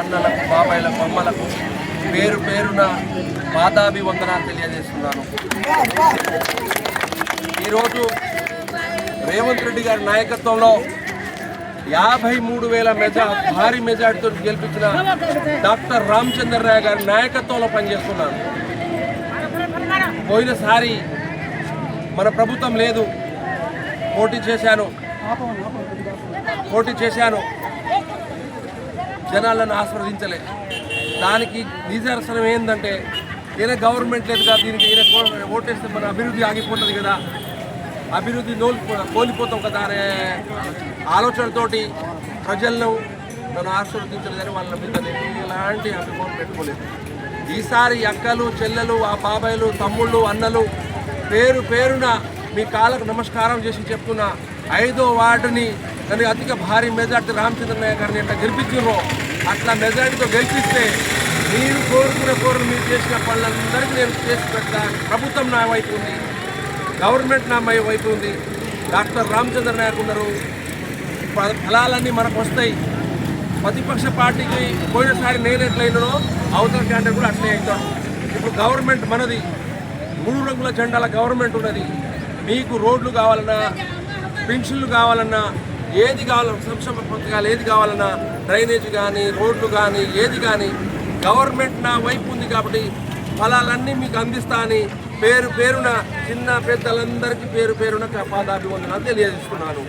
అన్నలకు, బాబాయిలకు, అమ్మలకు పేరు పేరున పాదాభివందనాలు తెలియజేస్తున్నాను. ఈరోజు రేవంత్ రెడ్డి గారి నాయకత్వంలో 53,000 భారీ మెజార్టీతో గెలిపించిన డాక్టర్ రామచంద్రరావు గారి నాయకత్వంలో పనిచేస్తున్నాను. పోయినసారి మన ప్రభుత్వం లేదు, పోటీ చేశాను, జనాలను ఆస్వాదించలే. దానికి నిదర్శనం ఏంటంటే ఈయన గవర్నమెంట్ లేదు కదా, దీనికి ఈయన ఓటేస్తే మన అభివృద్ధి ఆగిపోతుంది కదా, అభివృద్ధి కోల్పోతాం కదా అనే ఆలోచనతోటి ప్రజలను నన్ను ఆశీర్వదించలేదని వాళ్ళ మీద ఎలాంటి అభిమానం పెట్టుకోలేదు. ఈసారి అక్కలు, చెల్లెలు, ఆ బాబాయిలు, తమ్ముళ్ళు, అన్నలు పేరు పేరున మీ కాళ్ళకు నమస్కారం చేసి చెప్తున్నా, 5వ వార్డుని నన్ను అధిక భారీ మెజార్టీ రామచంద్రరావు గారిని ఎట్లా గెలిపించారో అట్లా మెజార్టీతో గెలిపిస్తే మీరు కోరుకున్న మీరు చేసిన పనులందరికీ నేను చేసి పెడతా. ప్రభుత్వం నా వైపు ఉంది, గవర్నమెంట్ నా వైపు ఉంది, డాక్టర్ రామచంద్రరావు గారు ఉన్నారు, ఫలాలన్నీ మనకు వస్తాయి. ప్రతిపక్ష పార్టీకి పోయినసారి నేను ఎట్లయినానో అవతల క్యాండిడేట్ కూడా అట్లే అవుతాడు. ఇప్పుడు గవర్నమెంట్ మనది, 3 రంగుల జెండాల గవర్నమెంట్ ఉన్నది. మీకు రోడ్లు కావాలన్నా, పెన్షన్లు కావాలన్నా, ఏది కావాలన్నా, సంక్షేమ పథకాలు ఏది కావాలన్నా, డ్రైనేజ్ కానీ, రోడ్లు కానీ, ఏది కానీ గవర్నమెంట్ నా వైపు ఉంది కాబట్టి ఫలాలన్నీ మీకు అందిస్తా అని పేరు పేరున చిన్న పెద్దలందరికీ పేరు పేరున పాదాభివందనాలు తెలియజేస్తున్నాను.